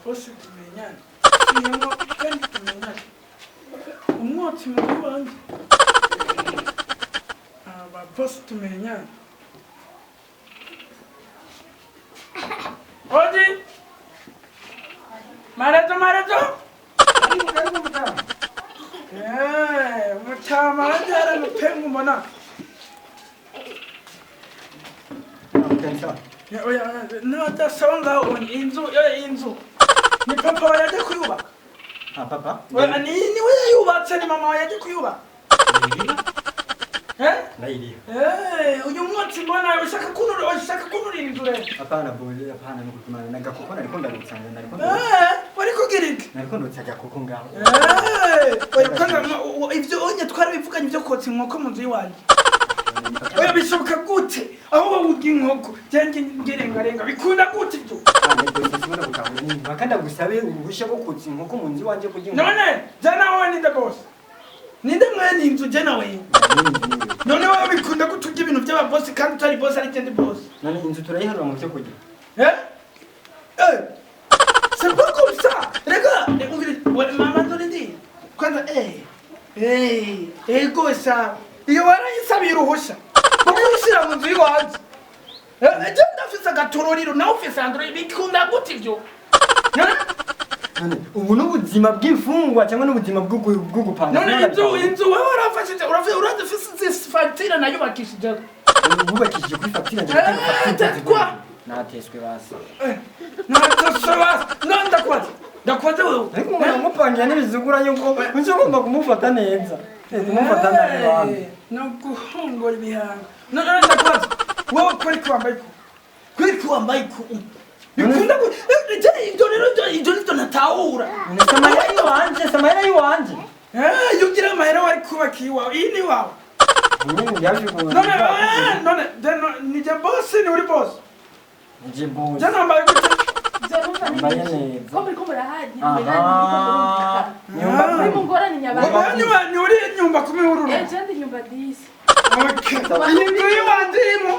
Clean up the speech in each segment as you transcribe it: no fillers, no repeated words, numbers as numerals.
ababosi tumenyane iyo kandi tumenyane umwotsi muri wanjye ababosi tumenyane Odi Marezo mutama wajara mupengu mbona nadasaba ngaho inzu ni papa wawe yaje kuyubaka papa ni we yayubatse ni mama wawe yaje kuyubaka uyu mwotsi mbona ushaka kunura inzu rero hapana nukutumana nagakoko nariko ndarutsanga wari kugira iki nariko ndutsaga koko ngaho ivyo onye twarabivuganye ivyo kotsa inkoko mu nzu yiwanje oya bishoboka gute aho bavuga inkoko cyangwa ngerengarenga bikunda gute ibyo kandi agusabe uruhushya rwo kotsa inkoko mu nzu iwanje kugira none jana wowe ninde boss ninde mwene inzu jana wewe none wowe bikunda gute ujya ibintu by'ababosi kandi utari boss ari kandi boss none inzu turayiharura mu byo kurya c'est pas comme ça regarde mama dore ndi kwanza ego sa iyo warayisabiye uruhushya ukwishyira mu nzu y'iwanjye ejo ndafise agatororiro nawe ufise android bikunda gute ibyo ubu n'ubuzima bw'imfungwa cyangwa n'ubuzima bwo gupanga none inzu wowe warafashije urazifise fagitire nayubakishije wubakishije kuri fagitire nateswe basi none ndakwaze wewe ariko umuntu amupangira n'ibizugura yuko ugomba kumufata neza kumufata nabi wanjye no guhongora ibihanga none ndakwaze wowe kuri wambaye ku bikunda ibyo rero ibyo nibyo natahura samahera y'iwanje iyo ugira amahera wari kubaka iwawe iyi ni iwawe none nije bosi ni uri bosi nije bosi jana wambaye gute wambaye neza ko muriko murahaji ni uri nyumba kumihururu jendi nyumba 10 iyi nzu y'iwanje irimo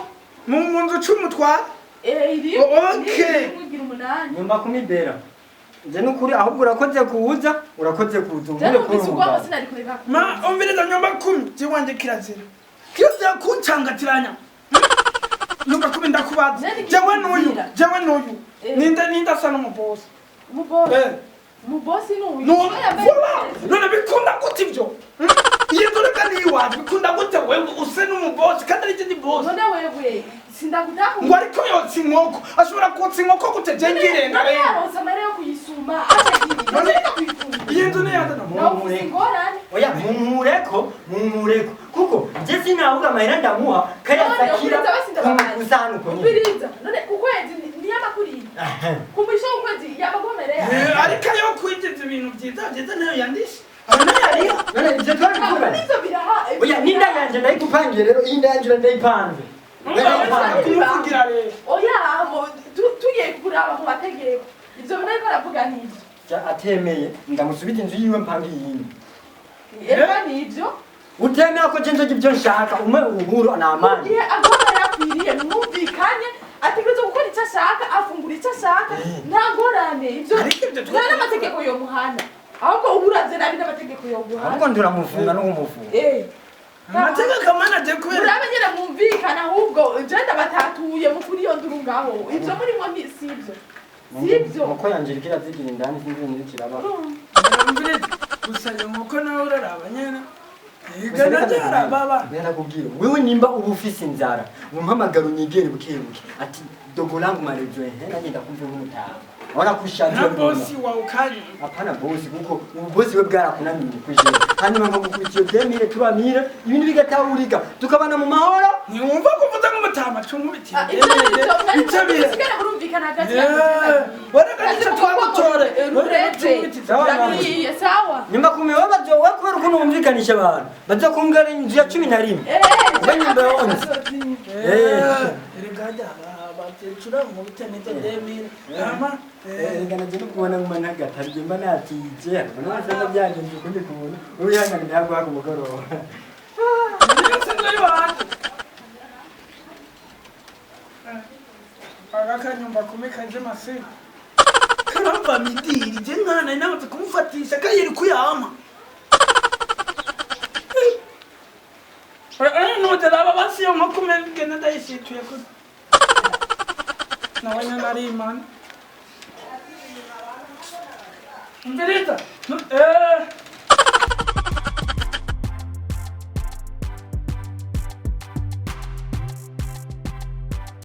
mu nzu cumi utwara nyumba kumibera nje nukuri ahubwo urakoze kuza ungure umviriza nyumba 10 jiwanje kirazira kuncangatiranya nyumba 10 ndakubaza jewe n'uyu ninde asa n'umubosi umubosi n'uyu none bikunda gute ibyo iyo doreka niwaje bikunda gute wewe use n'umubosi kandi ari ndi bosi none wewe sindakutaho ngo ariko yotsa inkoko ashobora kotsa inkoko gute je ngirenga rero yaronse amare yo kuyisuma atakiri iyi nzu ni yanda oya mumureko kuko je sinabura amahera ndamuha kayasakira uzanuko ubiriza none ukwezi niyamakuri kumbisha ukwezi yabagomerera ariko yo kwigeza ibintu byiza nayo yandishe none je twabikura oya ninda yanje ndayikupangiye rero inda yanje ndayipanze kumuvugira rero oya tugiye kuraba mu mategeko ivyo bintu ariko aravuga n'ivyo atemeye ndamusubiza inzu yiwe mpanga iyindi eva n'ivyo utemera ko je nzoga ibyo nshaka umwe uhuru na amani igihe agomba yakwiriye mwumvikanye ategerezwa gukora icyo ashaka afungura icyo ashaka nta ngorane ivyo nta n'amategeko yo muhana ahubwo uburavye nabi n'amategeko yo muhana ahubwo nduramufunga no kumufunga amategeko amana je kubera urabe nyene mwumvikana ahubwo je ndabatatuye mu kuri yo nduru ngaho ivyo murimo sivyo muko yanje rikira zigira indani sinzi n'ikiraba gusa muko nawe uraraba nyene igana jara baba nakubwira wewe nimba ubu ufise inzara umpamagara unyigere bukebuke ati dogo langu marejo nanjye ndakumva nk'umutaha wana kushaje na bosi wa ukali hapana bosi kuko bosi we bwarakunaniye kwishira hanyuma nkagukurikiye demire tubamire ibintu bigatahurika tukabana mu mahoro niwumva kuvuza nk'umutama cyumubiti itabire sigara burumvikana hagati waraganije twagutore urete sawa nyuma kumewa bazo wakubera ukuntu umvikanisha abantu baza kungara inzu ya 11 banyumba yonze erigajya batecura mu bitenete demire ama ngana je kubona ngumana gatari mba natije none wasanga byagenze kundi kubona uyangana byagwa ku mugoroba agakanyumba kumekaje masi ava midiri je nkana namaze kumufatisha kayiri kuyama no aba basi yo makume ngena ndayishituye ko nawe nari man Ingereza